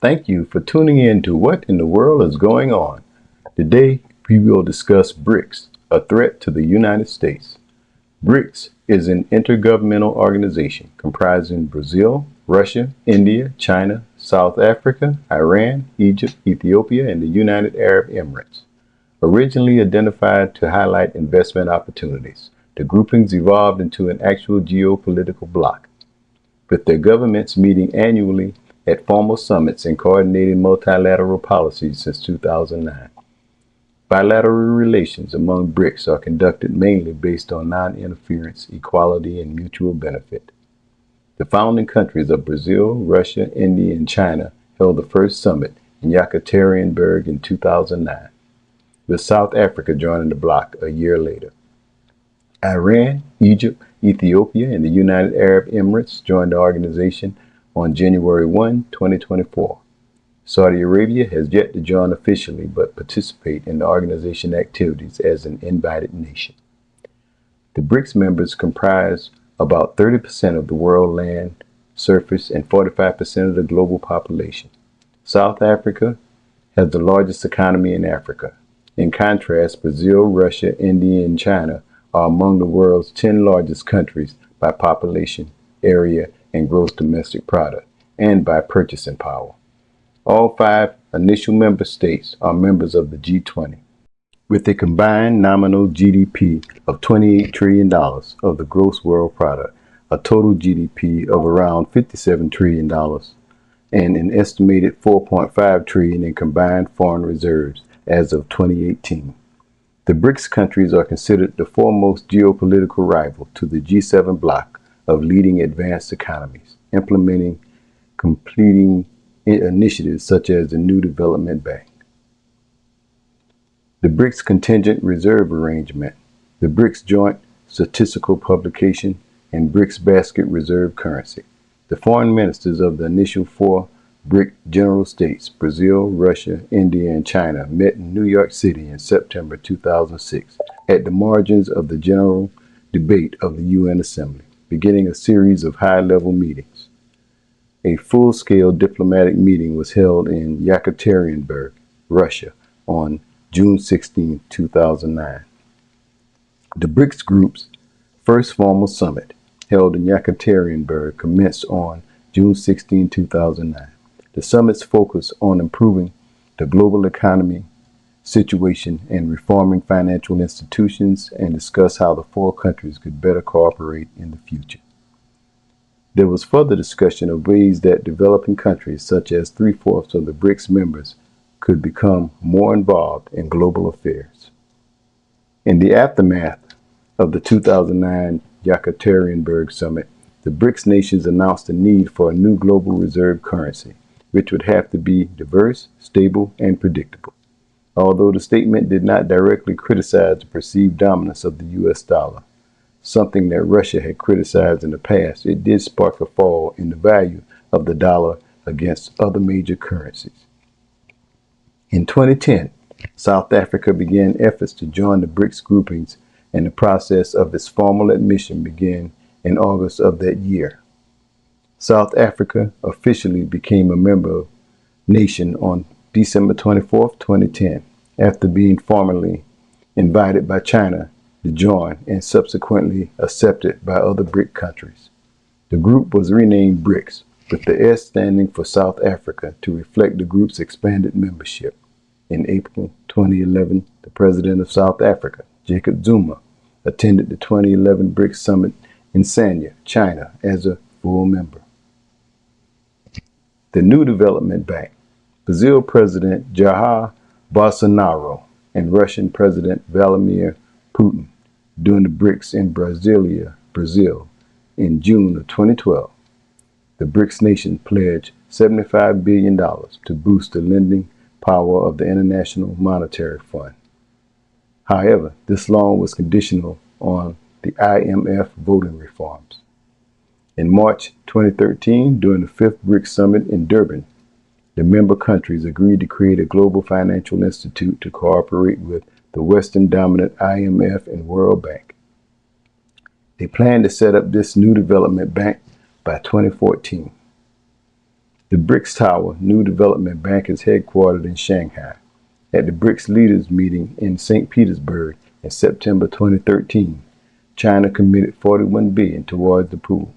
Thank you for tuning in to What in the World is Going On. Today, we will discuss BRICS, a threat to the United States. BRICS is an intergovernmental organization comprising Brazil, Russia, India, China, South Africa, Iran, Egypt, Ethiopia, and the United Arab Emirates. Originally identified to highlight investment opportunities, the groupings evolved into an actual geopolitical bloc, with their governments meeting annually at formal summits and coordinating multilateral policies since 2009. Bilateral relations among BRICS are conducted mainly based on non-interference, equality, and mutual benefit. The founding countries of Brazil, Russia, India, and China held the first summit in Yekaterinburg in 2009, with South Africa joining the bloc a year later. Iran, Egypt, Ethiopia, and the United Arab Emirates joined the organization on January 1, 2024. Saudi Arabia has yet to join officially but participate in the organization activities as an invited nation. The BRICS members comprise about 30% of the world land surface and 45% of the global population. South Africa has the largest economy in Africa. In contrast, Brazil, Russia, India, and China are among the world's 10 largest countries by population, area, and gross domestic product, and by purchasing power. All 5 initial member states are members of the G20, with a combined nominal GDP of $28 trillion of the gross world product, a total GDP of around $57 trillion, and an estimated $4.5 trillion in combined foreign reserves as of 2018. The BRICS countries are considered the foremost geopolitical rival to the G7 bloc of leading advanced economies, completing initiatives such as the New Development Bank. The BRICS Contingent Reserve Arrangement, the BRICS Joint Statistical Publication, and BRICS Basket Reserve Currency. The foreign ministers of the initial 4 BRIC general states, Brazil, Russia, India, and China, met in New York City in September 2006 at the margins of the general debate of the UN Assembly, beginning a series of high-level meetings. A full-scale diplomatic meeting was held in Yekaterinburg, Russia, on June 16, 2009. The BRICS Group's first formal summit, held in Yekaterinburg, commenced on June 16, 2009. The summit's focus on improving the global economy situation and reforming financial institutions, and discuss how the 4 countries could better cooperate in the future. There was further discussion of ways that developing countries, such as 3/4 of the BRICS members, could become more involved in global affairs. In the aftermath of the 2009 Yekaterinburg summit, the BRICS nations announced the need for a new global reserve currency, which would have to be diverse, stable, and predictable. Although the statement did not directly criticize the perceived dominance of the U.S. dollar, something that Russia had criticized in the past, it did spark a fall in the value of the dollar against other major currencies. In 2010, South Africa began efforts to join the BRICS groupings, and the process of its formal admission began in August of that year. South Africa officially became a member nation on December 24, 2010, after being formally invited by China to join and subsequently accepted by other BRIC countries. The group was renamed BRICS, with the S standing for South Africa to reflect the group's expanded membership. In April 2011, the president of South Africa, Jacob Zuma, attended the 2011 BRICS summit in Sanya, China, as a full member. The New Development Bank. Brazil President Jair Bolsonaro and Russian President Vladimir Putin during the BRICS in Brasilia, Brazil, in June of 2012. The BRICS nation pledged $75 billion to boost the lending power of the International Monetary Fund. However, this loan was conditional on the IMF voting reforms. In March 2013, during the 5th BRICS summit in Durban, the member countries agreed to create a global financial institute to cooperate with the Western dominant IMF and World Bank. They plan to set up this new development bank by 2014. The BRICS Tower New Development Bank is headquartered in Shanghai. At the BRICS leaders meeting in St. Petersburg in September 2013, China committed $41 billion towards the pool.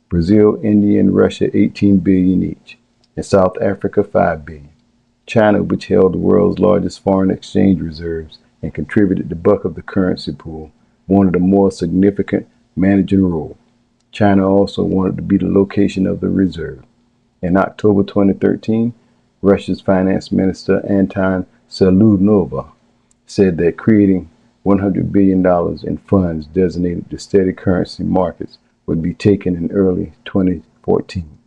Brazil, India, and Russia $18 billion each, and South Africa $5 billion. China, which held the world's largest foreign exchange reserves and contributed the bulk of the currency pool, wanted a more significant managing role. China also wanted to be the location of the reserve. In October 2013, Russia's finance minister Anton Seludnova said that creating $100 billion in funds designated to steady currency markets would be taken in early 2014.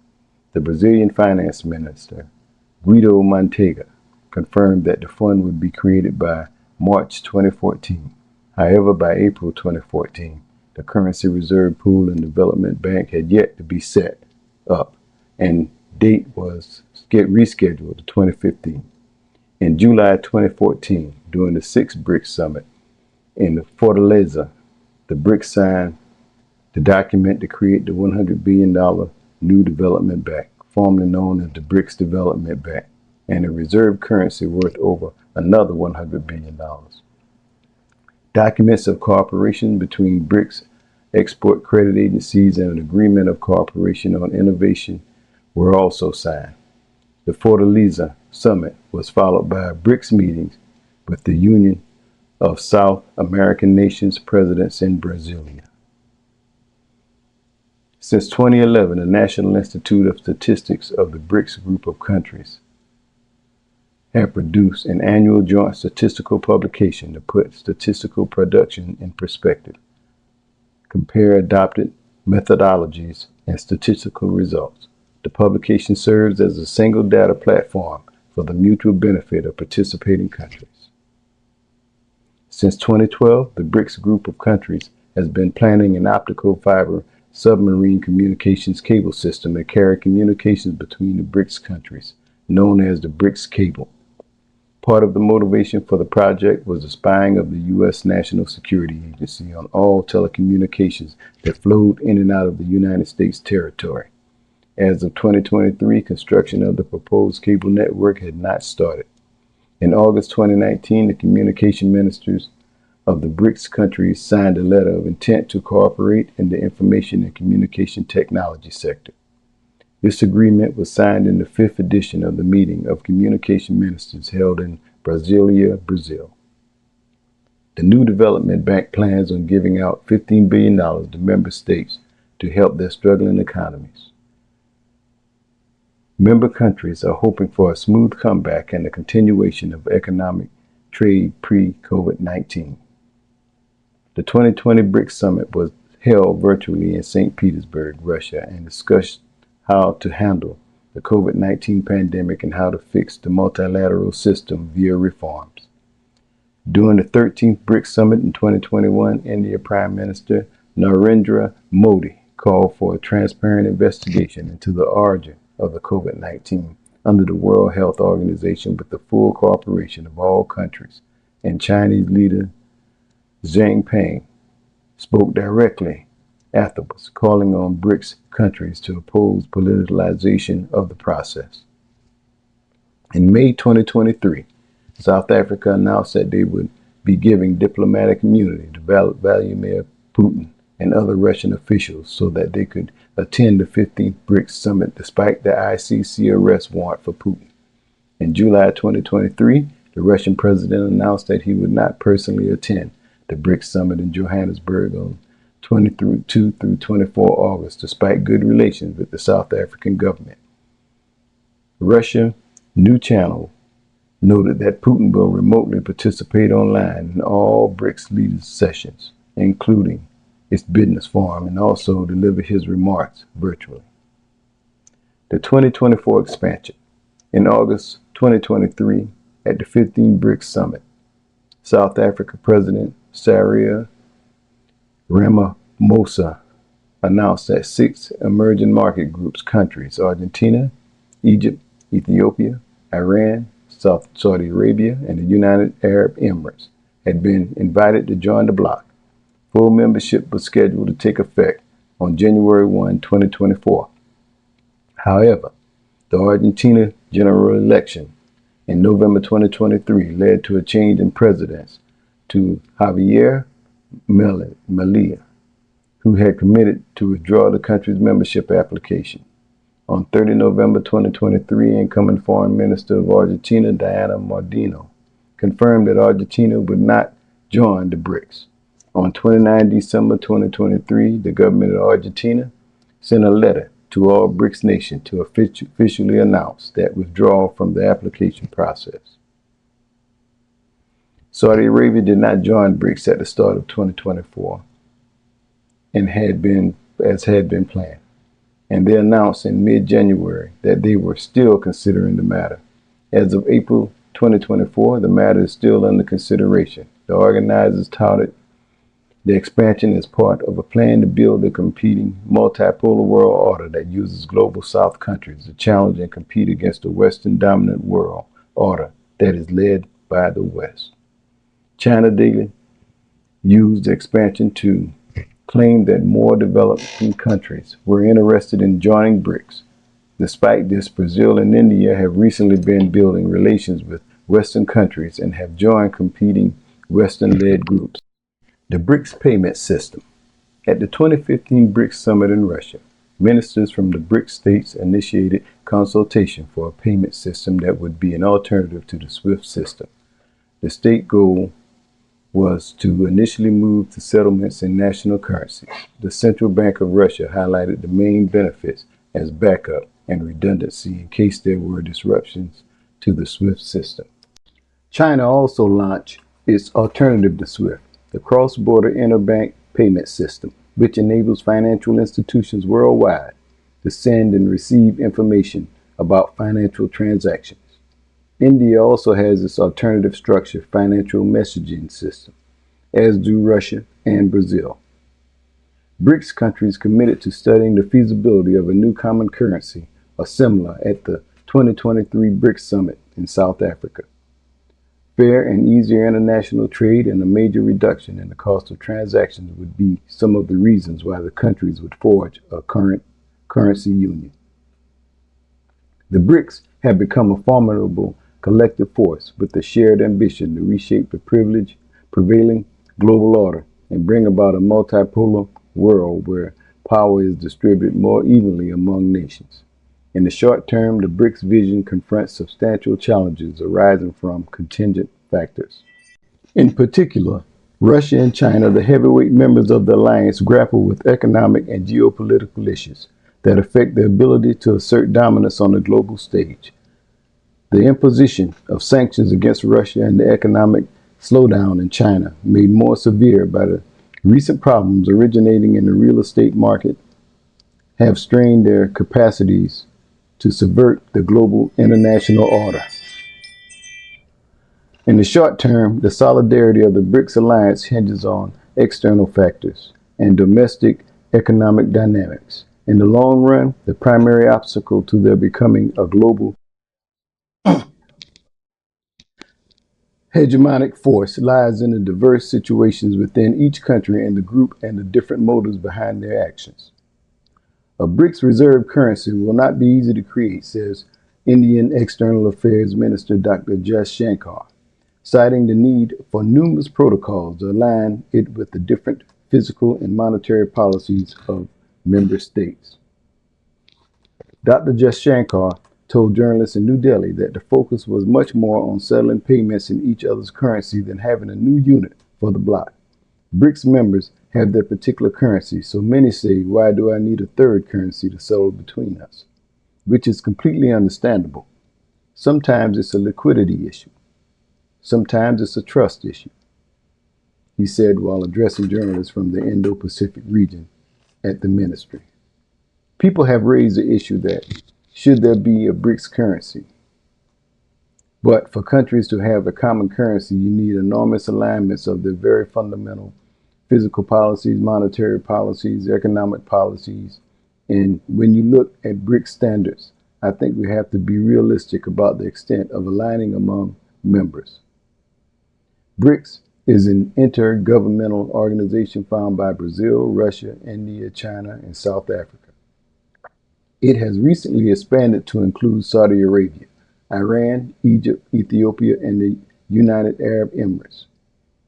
The Brazilian finance minister, Guido Mantega, confirmed that the fund would be created by March 2014. However, by April 2014, the Currency Reserve Pool and Development Bank had yet to be set up, and date was rescheduled to 2015. In July 2014, during the 6th BRICS Summit in Fortaleza, the BRICS signed the document to create the $100 billion New Development Bank, formerly known as the BRICS Development Bank, and a reserve currency worth over another $100 billion. Documents of cooperation between BRICS export credit agencies and an agreement of cooperation on innovation were also signed. The Fortaleza Summit was followed by BRICS meetings with the Union of South American Nations presidents in Brasilia. Since 2011, the National Institute of Statistics of the BRICS group of countries have produced an annual joint statistical publication to put statistical production in perspective, compare adopted methodologies and statistical results. The publication serves as a single data platform for the mutual benefit of participating countries. Since 2012, the BRICS group of countries has been planning an optical fiber submarine communications cable system to carry communications between the BRICS countries, known as the BRICS cable. Part of the motivation for the project was the spying of the U.S. National Security Agency on all telecommunications that flowed in and out of the United States territory. As of 2023, construction of the proposed cable network had not started. In August 2019, the communication ministers of the BRICS countries signed a letter of intent to cooperate in the information and communication technology sector. This agreement was signed in the 5th edition of the meeting of communication ministers held in Brasilia, Brazil. The new development bank plans on giving out $15 billion to member states to help their struggling economies. Member countries are hoping for a smooth comeback and the continuation of economic trade pre-COVID-19. The 2020 BRICS Summit was held virtually in St. Petersburg, Russia, and discussed how to handle the COVID-19 pandemic and how to fix the multilateral system via reforms. During the 13th BRICS Summit in 2021, India Prime Minister Narendra Modi called for a transparent investigation into the origin of the COVID-19 under the World Health Organization with the full cooperation of all countries, and Chinese leader Xi Jinping spoke directly afterwards, calling on BRICS countries to oppose politicalization of the process. In May 2023, South Africa announced that they would be giving diplomatic immunity to Vladimir Putin and other Russian officials so that they could attend the 15th BRICS Summit despite the ICC arrest warrant for Putin. In July 2023, the Russian president announced that he would not personally attend the BRICS Summit in Johannesburg on 22 through 24 August, despite good relations with the South African government. Russia New Channel noted that Putin will remotely participate online in all BRICS leaders' sessions, including its business forum, and also deliver his remarks virtually. The 2024 expansion. In August 2023, at the 15th BRICS Summit, South Africa President Cyril Ramaphosa announced that 6 emerging market groups countries, Argentina, Egypt, Ethiopia, Iran, Saudi Arabia, and the United Arab Emirates, had been invited to join the bloc. Full membership was scheduled to take effect on January 1, 2024. However, The Argentina general election in November 2023 led to a change in presidents to Javier Milei, who had committed to withdraw the country's membership application. On 30 November 2023, incoming Foreign Minister of Argentina, Diana Mardino, confirmed that Argentina would not join the BRICS. On 29 December 2023, the government of Argentina sent a letter to all BRICS nations to officially announce that withdrawal from the application process. Saudi Arabia did not join BRICS at the start of 2024 and had been planned. And they announced in mid-January that they were still considering the matter. As of April 2024, the matter is still under consideration. The organizers touted the expansion as part of a plan to build a competing multipolar world order that uses global South countries to challenge and compete against the Western dominant world order that is led by the West. China daily used the expansion to claim that more developing countries were interested in joining BRICS. Despite this, Brazil and India have recently been building relations with Western countries and have joined competing Western-led groups. The BRICS payment system. At the 2015 BRICS summit in Russia, ministers from the BRICS states initiated consultation for a payment system that would be an alternative to the SWIFT system. The state goal was to initially move to settlements in national currencies. The Central Bank of Russia highlighted the main benefits as backup and redundancy in case there were disruptions to the SWIFT system. China also launched its alternative to SWIFT, the cross-border interbank payment system, which enables financial institutions worldwide to send and receive information about financial transactions. India also has its alternative structure financial messaging system, as do Russia and Brazil. BRICS countries committed to studying the feasibility of a new common currency or similar at the 2023 BRICS Summit in South Africa. Fair and easier international trade and a major reduction in the cost of transactions would be some of the reasons why the countries would forge a current currency union. The BRICS have become a formidable collective force with the shared ambition to reshape the prevailing global order and bring about a multipolar world where power is distributed more evenly among nations. In the short term, the BRICS vision confronts substantial challenges arising from contingent factors. In particular, Russia and China, the heavyweight members of the alliance, grapple with economic and geopolitical issues that affect their ability to assert dominance on the global stage. The imposition of sanctions against Russia and the economic slowdown in China, made more severe by the recent problems originating in the real estate market, have strained their capacities to subvert the global international order. In the short term, the solidarity of the BRICS alliance hinges on external factors and domestic economic dynamics. In the long run, the primary obstacle to their becoming a global hegemonic force lies in the diverse situations within each country and the group and the different motives behind their actions. A BRICS reserve currency will not be easy to create, says Indian External Affairs Minister Dr. Jaishankar, citing the need for numerous protocols to align it with the different fiscal and monetary policies of member states. Dr. Jaishankar told journalists in New Delhi that the focus was much more on settling payments in each other's currency than having a new unit for the bloc. BRICS members have their particular currency, so many say, why do I need a third currency to settle between us? Which is completely understandable. Sometimes it's a liquidity issue. Sometimes it's a trust issue, he said while addressing journalists from the Indo-Pacific region at the ministry. People have raised the issue that should there be a BRICS currency? But for countries to have a common currency, you need enormous alignments of the very fundamental physical policies, monetary policies, economic policies. And when you look at BRICS standards, I think we have to be realistic about the extent of aligning among members. BRICS is an intergovernmental organization founded by Brazil, Russia, India, China, and South Africa. It has recently expanded to include Saudi Arabia, Iran, Egypt, Ethiopia, and the United Arab Emirates.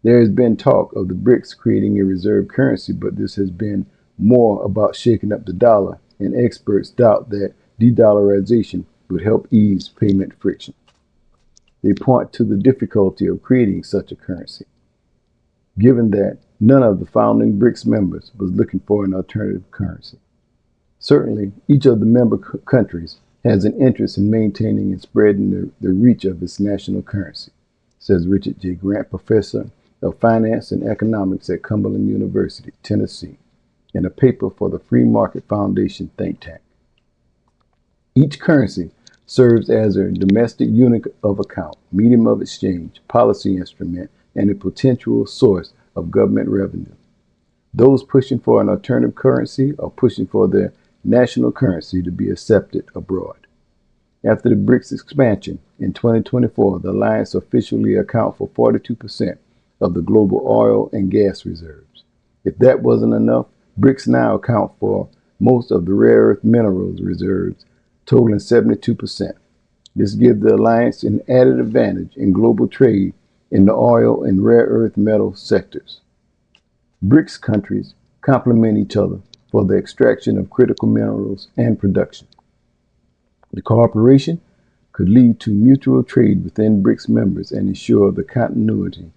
There has been talk of the BRICS creating a reserve currency, but this has been more about shaking up the dollar, and experts doubt that de-dollarization would help ease payment friction. They point to the difficulty of creating such a currency, given that none of the founding BRICS members was looking for an alternative currency. Certainly, each of the member countries has an interest in maintaining and spreading the reach of its national currency, says Richard J. Grant, professor of finance and economics at Cumberland University, Tennessee, in a paper for the Free Market Foundation think tank. Each currency serves as a domestic unit of account, medium of exchange, policy instrument, and a potential source of government revenue. Those pushing for an alternative currency are pushing for their national currency to be accepted abroad. After the BRICS expansion in 2024, the alliance officially accounts for 42% of the global oil and gas reserves. If that wasn't enough, BRICS now account for most of the rare earth minerals reserves, totaling 72%. This gives the alliance an added advantage in global trade in the oil and rare earth metal sectors. BRICS countries complement each other for the extraction of critical minerals and production. The cooperation could lead to mutual trade within BRICS members and ensure the continuity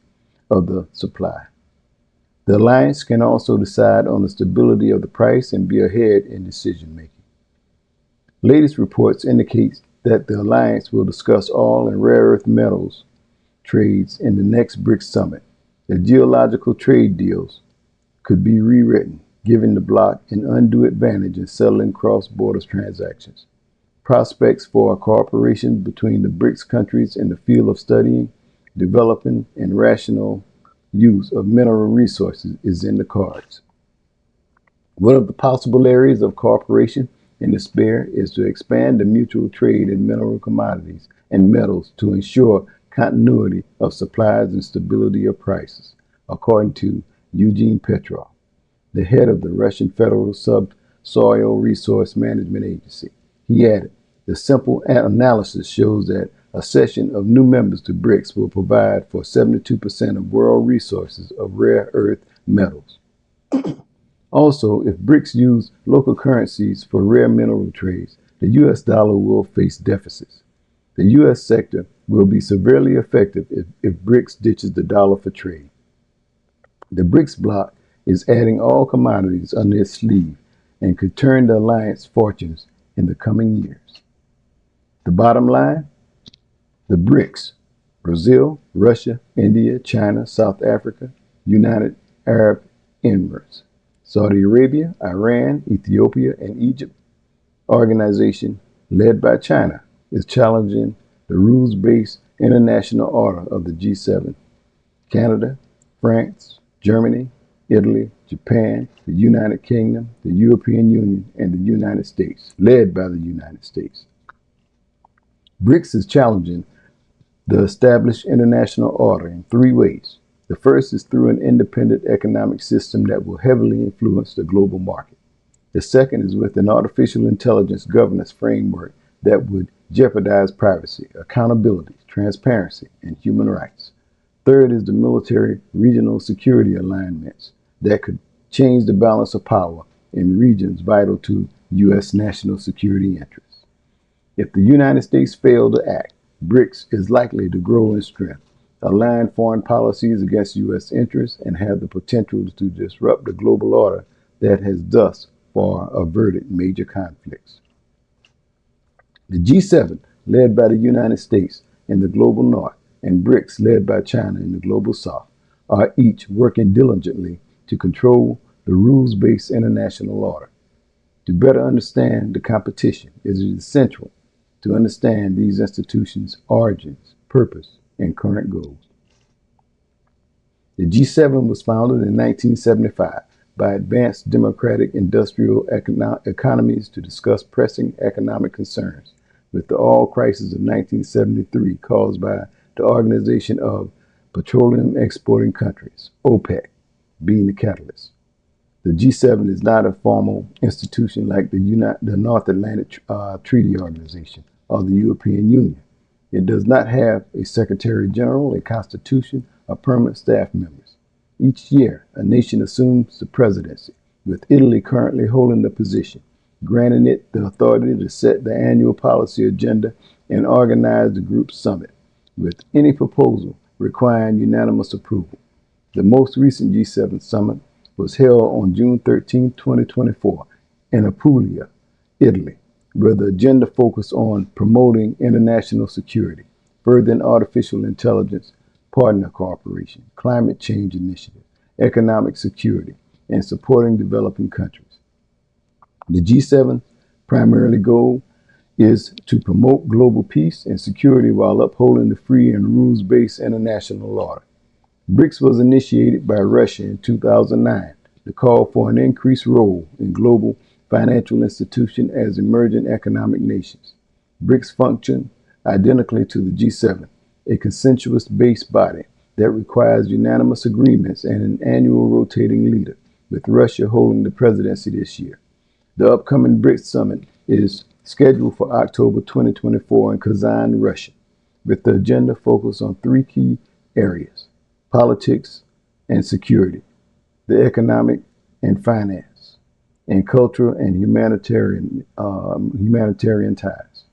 of the supply. The alliance can also decide on the stability of the price and be ahead in decision making. Latest reports indicate that the alliance will discuss oil and rare earth metals trades in the next BRICS summit. The geological trade deals could be rewritten, giving the bloc an undue advantage in settling cross-border transactions. Prospects for a cooperation between the BRICS countries in the field of studying, developing, and rational use of mineral resources is in the cards. One of the possible areas of cooperation in the sphere is to expand the mutual trade in mineral commodities and metals to ensure continuity of supplies and stability of prices, according to Eugene Petrov, the head of the Russian Federal Subsoil Resource Management Agency. He added, the simple analysis shows that a cession of new members to BRICS will provide for 72% of world resources of rare earth metals. Also, if BRICS use local currencies for rare mineral trades, the U.S. dollar will face deficits. The U.S. sector will be severely affected if BRICS ditches the dollar for trade. The BRICS bloc is adding all commodities under its sleeve and could turn the alliance fortunes in the coming years. The bottom line, the BRICS, Brazil, Russia, India, China, South Africa, United Arab Emirates, Saudi Arabia, Iran, Ethiopia, and Egypt organization led by China is challenging the rules-based international order of the G7. Canada, France, Germany, Italy, Japan, the United Kingdom, the European Union, and the United States, led by the United States. BRICS is challenging the established international order in three ways. The first is through an independent economic system that will heavily influence the global market. The second is with an artificial intelligence governance framework that would jeopardize privacy, accountability, transparency, and human rights. Third is the military regional security alignments that could change the balance of power in regions vital to U.S. national security interests. If the United States fail to act, BRICS is likely to grow in strength, align foreign policies against U.S. interests, and have the potential to disrupt the global order that has thus far averted major conflicts. The G7, led by the United States in the global north, and BRICS, led by China in the global south, are each working diligently to control the rules-based international order. To better understand the competition, it is essential to understand these institutions' origins, purpose, and current goals. The G7 was founded in 1975 by advanced democratic industrial economies to discuss pressing economic concerns, with the oil crisis of 1973 caused by the Organization of Petroleum Exporting Countries, OPEC, being the catalyst. The G7 is not a formal institution like the North Atlantic Treaty Organization or the European Union. It does not have a Secretary General, a constitution, or permanent staff members. Each year, a nation assumes the presidency, with Italy currently holding the position, granting it the authority to set the annual policy agenda and organize the group summit, with any proposal requiring unanimous approval. The most recent G7 summit was held on June 13, 2024, in Apulia, Italy, where the agenda focused on promoting international security, furthering artificial intelligence, partner cooperation, climate change initiatives, economic security, and supporting developing countries. The G7 primary goal is to promote global peace and security while upholding the free and rules-based international order. BRICS was initiated by Russia in 2009 to call for an increased role in global financial institutions as emerging economic nations. BRICS function identically to the G7, a consensus-based body that requires unanimous agreements and an annual rotating leader, with Russia holding the presidency this year. The upcoming BRICS summit is scheduled for October 2024 in Kazan, Russia, with the agenda focused on three key areas: politics and security, the economic and finance, and cultural and humanitarian ties.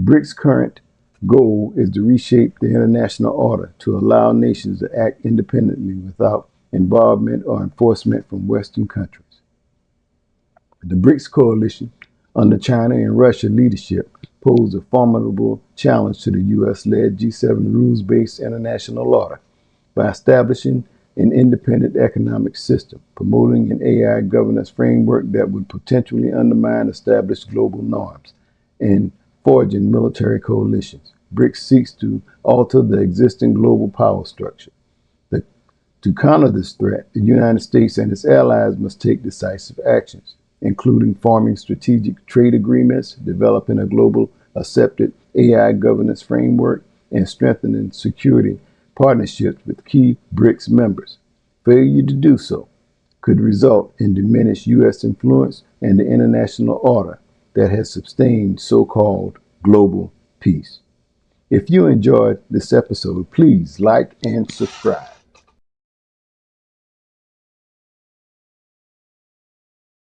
BRICS' current goal is to reshape the international order to allow nations to act independently without involvement or enforcement from Western countries. The BRICS coalition, under China and Russia leadership, posed a formidable challenge to the U.S.-led G7 rules-based international order by establishing an independent economic system, promoting an AI governance framework that would potentially undermine established global norms, and forging military coalitions. BRICS seeks to alter the existing global power structure. To counter this threat, the United States and its allies must take decisive actions, including forming strategic trade agreements, developing a global accepted AI governance framework, and strengthening security partnerships with key BRICS members. Failure to do so could result in diminished U.S. influence and the international order that has sustained so-called global peace. If you enjoyed this episode, please like and subscribe.